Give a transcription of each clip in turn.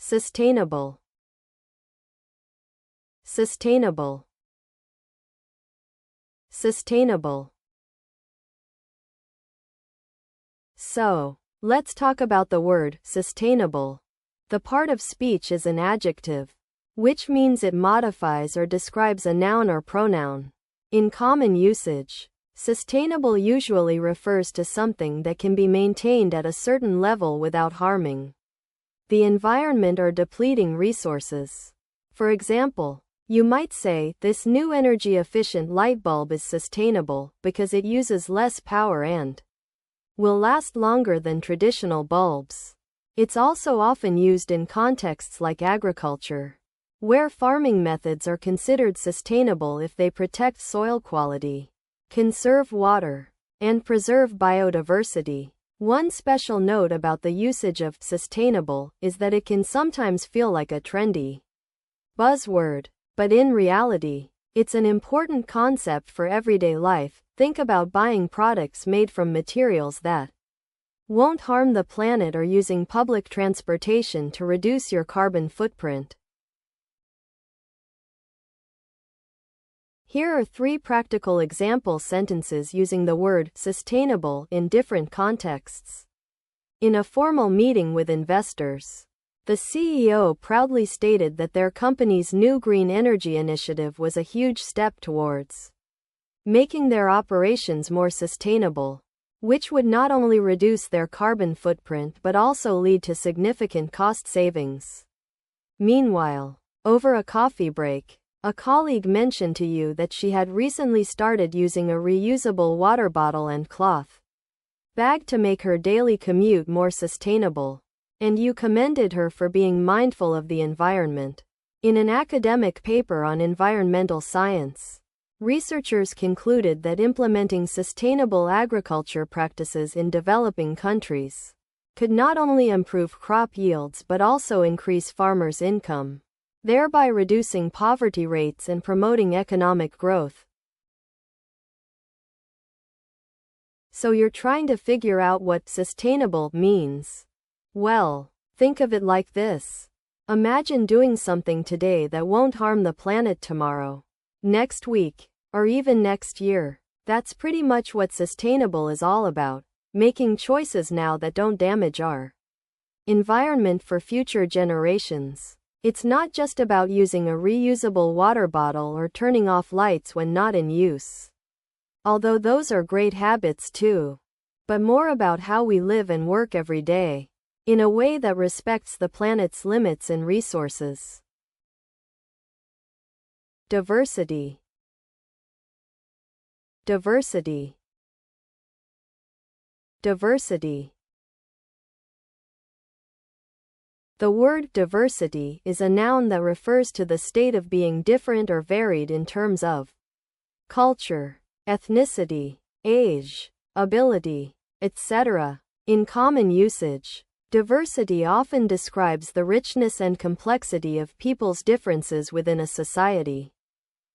Sustainable. Sustainable. Sustainable. So, let's talk about the word sustainable. The part of speech is an adjective, which means it modifies or describes a noun or pronoun. In common usage, sustainable usually refers to something that can be maintained at a certain level without harming the environment or depleting resources. For example, you might say, this new energy-efficient light bulb is sustainable because it uses less power and will last longer than traditional bulbs. It's also often used in contexts like agriculture, where farming methods are considered sustainable if they protect soil quality, conserve water, and preserve biodiversity. One special note about the usage of sustainable is that it can sometimes feel like a trendy buzzword, but in reality, it's an important concept for everyday life. Think about buying products made from materials that won't harm the planet or using public transportation to reduce your carbon footprint. Here are 3 practical example sentences using the word sustainable in different contexts. In a formal meeting with investors, the CEO proudly stated that their company's new green energy initiative was a huge step towards making their operations more sustainable, which would not only reduce their carbon footprint but also lead to significant cost savings. Meanwhile, over a coffee break, a colleague mentioned to you that she had recently started using a reusable water bottle and cloth bag to make her daily commute more sustainable, and you commended her for being mindful of the environment. In an academic paper on environmental science, researchers concluded that implementing sustainable agriculture practices in developing countries could not only improve crop yields but also increase farmers' income, thereby reducing poverty rates and promoting economic growth. So you're trying to figure out what sustainable means? Well, think of it like this. Imagine doing something today that won't harm the planet tomorrow, next week, or even next year. That's pretty much what sustainable is all about, making choices now that don't damage our environment for future generations. It's not just about using a reusable water bottle or turning off lights when not in use, although those are great habits too, but more about how we live and work every day, in a way that respects the planet's limits and resources. Diversity. Diversity. Diversity. The word diversity is a noun that refers to the state of being different or varied in terms of culture, ethnicity, age, ability, etc. In common usage, diversity often describes the richness and complexity of people's differences within a society,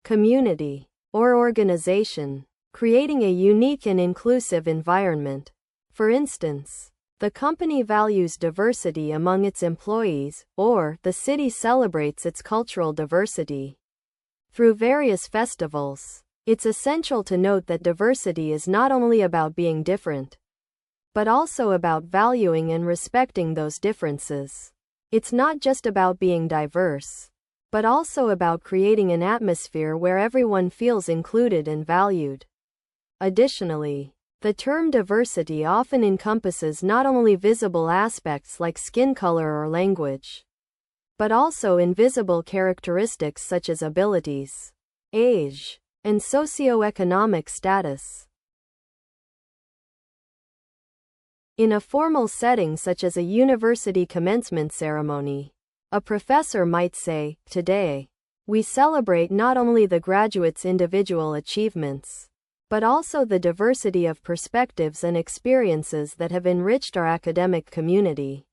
community, or organization, creating a unique and inclusive environment. For instance, the company values diversity among its employees, or the city celebrates its cultural diversity through various festivals. It's essential to note that diversity is not only about being different, but also about valuing and respecting those differences. It's not just about being diverse, but also about creating an atmosphere where everyone feels included and valued. Additionally, the term diversity often encompasses not only visible aspects like skin color or language, but also invisible characteristics such as abilities, age, and socioeconomic status. In a formal setting such as a university commencement ceremony, a professor might say, "Today, we celebrate not only the graduates' individual achievements, but also the diversity of perspectives and experiences that have enriched our academic community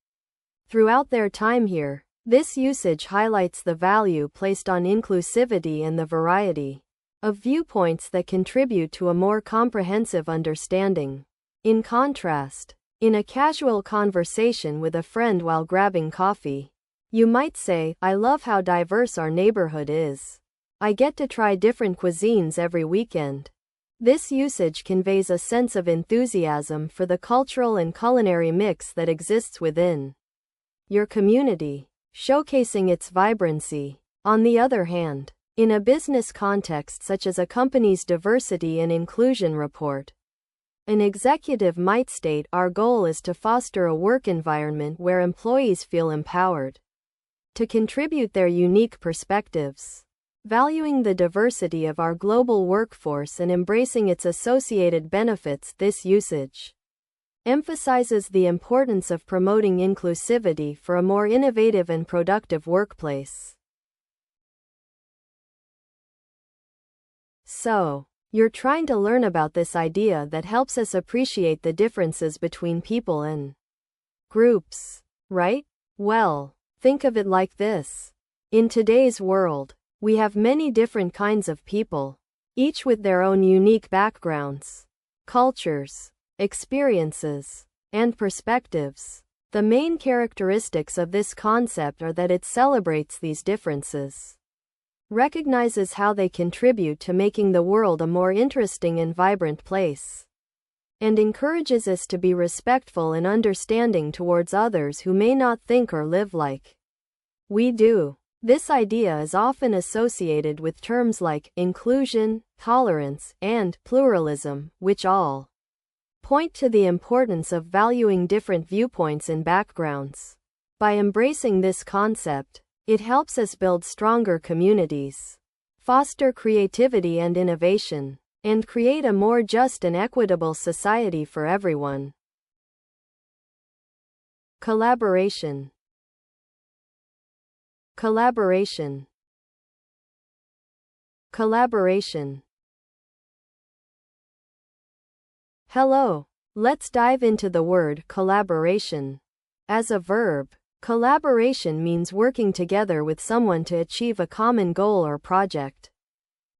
throughout their time here." This usage highlights the value placed on inclusivity and the variety of viewpoints that contribute to a more comprehensive understanding. In contrast, in a casual conversation with a friend while grabbing coffee, You might say, I love how diverse our neighborhood is. I get to try different cuisines every weekend. This usage conveys a sense of enthusiasm for the cultural and culinary mix that exists within your community, showcasing its vibrancy. On the other hand, in a business context such as a company's diversity and inclusion report, an executive might state, our goal is to foster a work environment where employees feel empowered to contribute their unique perspectives. Valuing the diversity of our global workforce and embracing its associated benefits, this usage emphasizes the importance of promoting inclusivity for a more innovative and productive workplace. So, you're trying to learn about this idea that helps us appreciate the differences between people and groups, right? Well, think of it like this. In today's world, we have many different kinds of people, each with their own unique backgrounds, cultures, experiences, and perspectives. The main characteristics of this concept are that it celebrates these differences, recognizes how they contribute to making the world a more interesting and vibrant place, and encourages us to be respectful and understanding towards others who may not think or live like we do. This idea is often associated with terms like inclusion, tolerance, and pluralism, which all point to the importance of valuing different viewpoints and backgrounds. By embracing this concept, it helps us build stronger communities, foster creativity and innovation, and create a more just and equitable society for everyone. Collaboration. Collaboration. Collaboration. Hello. Let's dive into the word collaboration. As a verb, collaboration means working together with someone to achieve a common goal or project.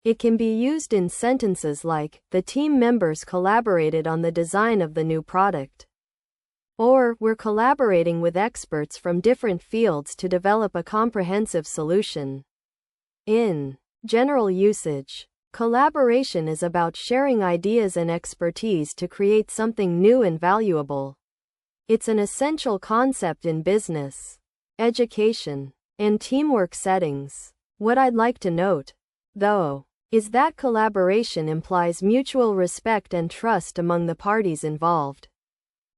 It can be used in sentences like, the team members collaborated on the design of the new product. Or, we're collaborating with experts from different fields to develop a comprehensive solution. In general usage, collaboration is about sharing ideas and expertise to create something new and valuable. It's an essential concept in business, education, and teamwork settings. What I'd like to note, though, is that collaboration implies mutual respect and trust among the parties involved.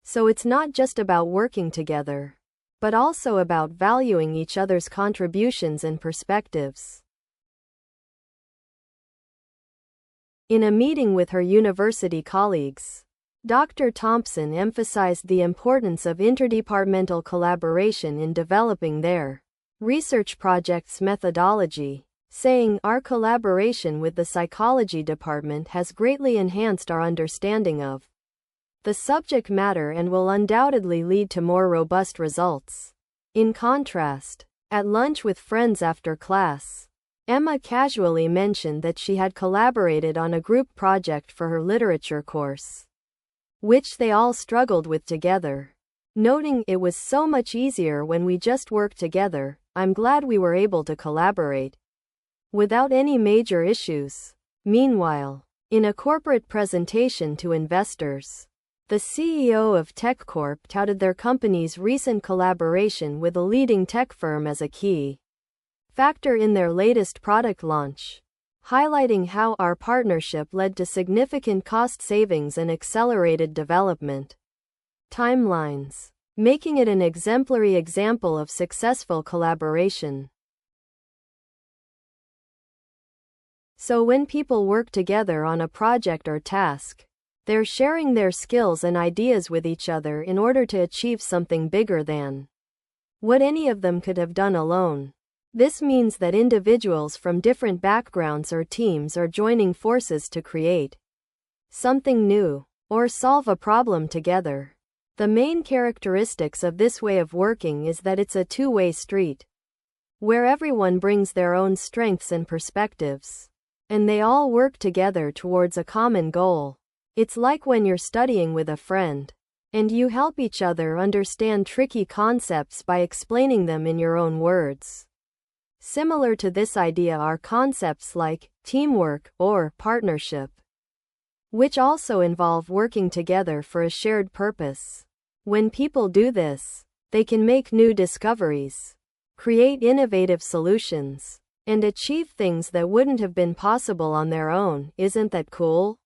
So it's not just about working together, but also about valuing each other's contributions and perspectives. In a meeting with her university colleagues, Dr. Thompson emphasized the importance of interdepartmental collaboration in developing their research project's methodology, saying, our collaboration with the psychology department has greatly enhanced our understanding of the subject matter and will undoubtedly lead to more robust results. In contrast, at lunch with friends after class, Emma casually mentioned that she had collaborated on a group project for her literature course, which they all struggled with together, noting, it was so much easier when we just worked together. I'm glad we were able to collaborate without any major issues. Meanwhile, in a corporate presentation to investors, the CEO of TechCorp touted their company's recent collaboration with a leading tech firm as a key factor in their latest product launch, highlighting how our partnership led to significant cost savings and accelerated development timelines, making it an exemplary example of successful collaboration. So when people work together on a project or task, they're sharing their skills and ideas with each other in order to achieve something bigger than what any of them could have done alone. This means that individuals from different backgrounds or teams are joining forces to create something new or solve a problem together. The main characteristics of this way of working is that it's a two-way street, where everyone brings their own strengths and perspectives, and they all work together towards a common goal. It's like when you're studying with a friend. And you help each other understand tricky concepts by explaining them in your own words. Similar to this idea are concepts like teamwork or partnership, which also involve working together for a shared purpose. When people do this, they can make new discoveries, create innovative solutions, and achieve things that wouldn't have been possible on their own. Isn't that cool?